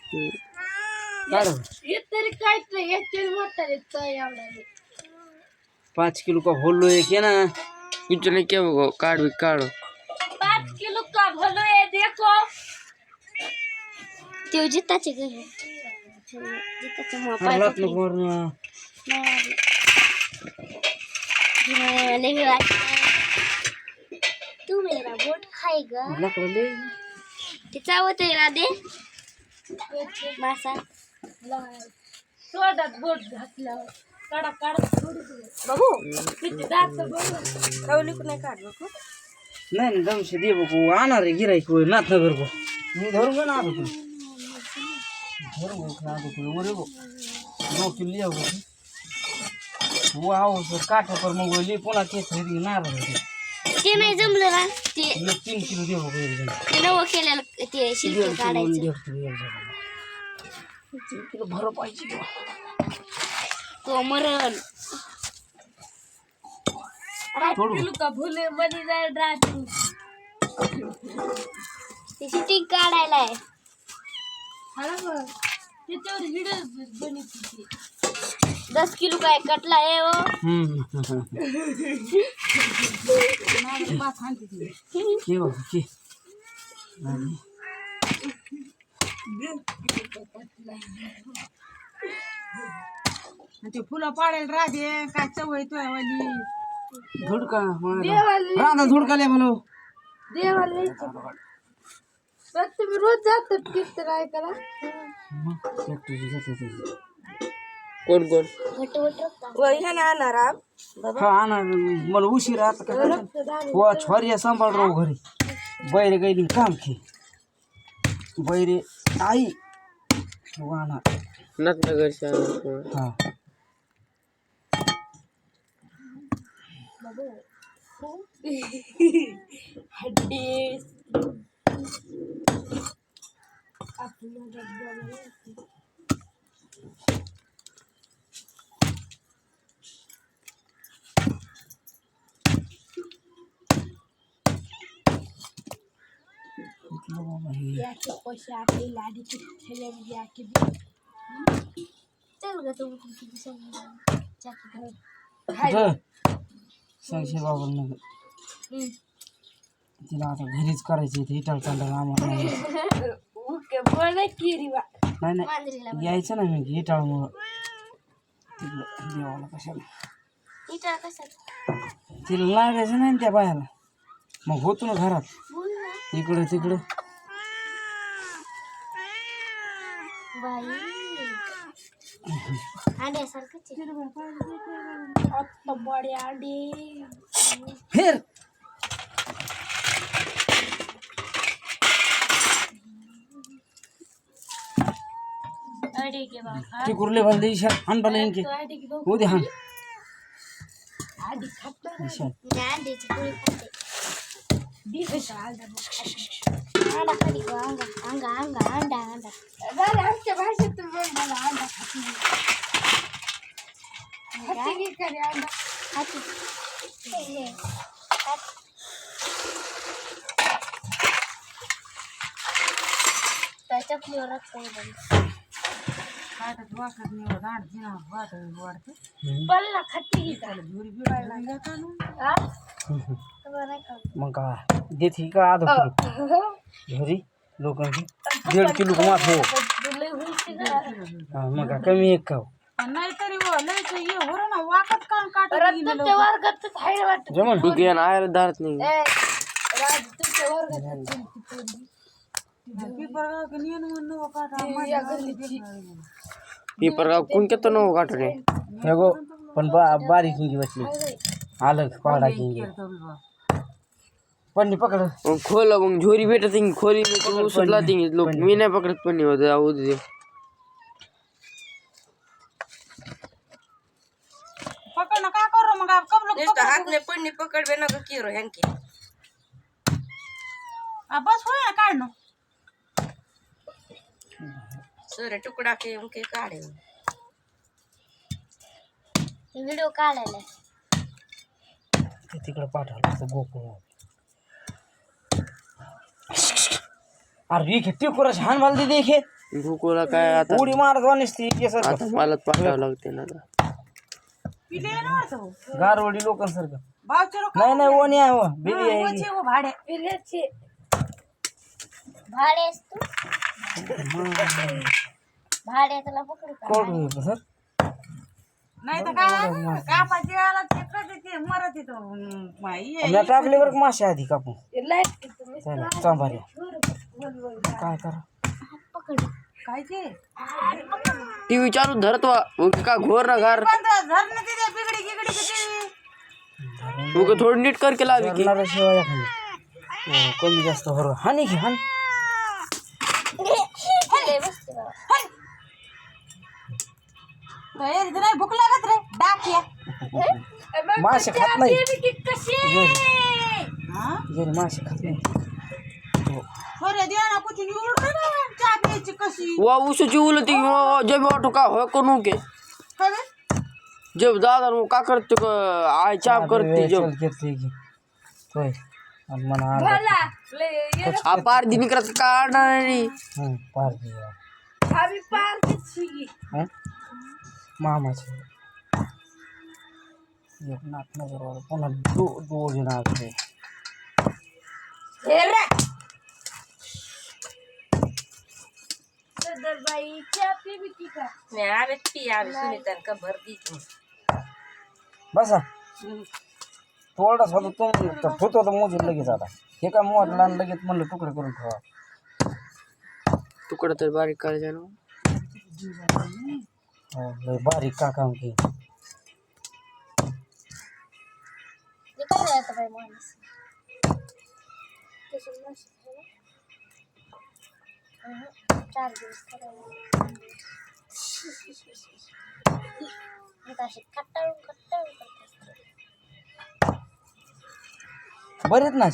काढ तरी काय एक मोठा एवढा 5 किलो का होलो एक है ना कुछ नहीं क्या वो काट भी काट 5 किलो का भलो है देखो ते जिताचे घर जिताचे मोबाईल हात नको मारना तू मेरा बोट खाएगा लकड़ ले ते चावत आहे राधे मासा सोडात बोट घातल्यावर काढा काढा बघू किती दात बघू कवली को नाही काढ बघू नहीं नहीं दम से दे बको आना रे गिराई को नाथ नगर को नहीं धरूंगा ना तो धरूंगा खा दो वो रे वो 2 किलो लिया वो आओ सर काटे पर मग ले पुन्हा ते खरी ना रे ते नाही जमलं ना ते 3 किलो दे बको एकदम ते नवं केलेलं ते शिल्क काढायचं 3 किलो भरो पाहिजे तो मरण थोडं का भुले मनी जाय ड्रायफ्रूट ते शिटिंग काढायला आहे हा ना त्याच्यावर व्हिडिओ बनवते 10 किलो काय कटला आहे ओ के बघ के ते फुलं पाडेल राहते काय चवय तो वाली धुडका राधा धुडका ले बोलो देवाला तर तुम्ही रोज जातात किती राय करा कौन कौन वही ना आणणार हा आना मला उशीर आता काय हो छोरिया सांभाळ राहू घरी बैरे गेली काम की बैरे आई वाना नत नगर से हा हड्डी याके पैसे आपली लाडी ठेले याके चल ग तू सांगशे बाबा नगर तिला आता घरीच करायची ती इटाळ चांडाला आम्हाला ओके बोल की रिवा नाही नाही यायचं ना मी इटाळमुळं तिकडं देवाला कशाला इटा कशाला तिला लागायचं नाही ना त्या बायाला मग होतो ना घरात बोल ना इकडं तिकडं बाई अंड्यासारखं आता बडे अंडे फिर अडे के बाबा ते कुर्ले भल दे इशा हान भले इनके अडे के वो दे हान आडी खातो इशा अंड्याची पोळी खाते बीफ अंडा अंडा खाली गो अंगा अंगा अंडा अंडा अरे आमच्या भाषेत बोल मला अंडा खाते की करे अंडा खाते त्याच्या फ्लेवर असतो काटत वाकत नाही गाठ जिना वाढते पल्ला खाते की काय धुरी बिडायला का ना मग का देती का आधो किलो घरी लोकांची 1.5 किलो का माफ हो हा मग का कमी एक खाऊ नाही तरी लय ये हो ना वाकत काम काटत तुमच्या वर्गात खायला वाटत जमन तू क्या आयर धारत नहीं राज तुमच्या वर्गात पेपर का नियन म्हणून काटा पेपर का कौन क्या तो नो काट रहे एगो पण बारीक की बसली अलग पाड़ा की पन्नी पकड़ खोल अब झोरी बेटा थिंग खोली में तो सुतला थिंग लोग मीने पकड़त पन्नी होता आओ दे पकड़ ना का करो मग आप कब लोग इसका हाथ में पन्नी पकड़ बे ना की रो हंकी अब बस हो या काढ ना सारे टुकड़ा के उनके काढ़े व्हिडिओ काढायला तिकडे पाठवलं गोकुळ अरे ये किती कुरा छान वाल दे देखे भूकोला काय आता उडी मारत नसती केसर आता मलाच पाठावं लागते ना आता. पिले ना असं हो. गारवडी लोकांसारखं भावचे लोक नाही नाही ओणी आहे हो बिली आहे वचे हो भाडे पिल्याचे भाड्यास तू भाड्याला पकडू का? कोट होईल सर नाही तर काय कापाची वेळेला ते कधी ते मरत येतो मी टाकले बरं का मासे आधी कापून लाईट तुम्ही चला चांभाऱ्या काय करा पकड काय ते टीव्ही चालू धरतो का घोर ना घार धरणं तिथे बिगडी गिगडी किती उगा थोडं नीट कर केला की करणाऱ्याशिवाय एखादी कमी जास्त हो हानी घे हानी बसते बाबा नाही भूक लागत रे डाक मासे खात नाही कशी घरी मासे खात नाही अरे द्या ना कुठे निवडतो ना चहा प्यायची कशी वा उसाची उलती जब ऑटो का हो करू के काय बे? जब दादा वो का करते आय चाप करते जब करते की होय आणि मला अर्धा आ पार दिन करत का नाही पार दिया आम्ही पार मामाचे एक नाक नजर पुन्हा दोन नाक बाईच्या पिबी का मी आवे पी आवे सुनीतान का भर दी बसा थोडाच होता तो होतो तर मोजून लगेच आता हे काय मोजला आणि लगेच म्हणलं तुकडे करून ठेवा तुकडा तर बारीक करायचा ना लय बारीक का काम की हे काय राहतं बाई माणूस तसं नसतं ना. 4 दिवस करायला अशी खट्टाळून करत असते बरेच ना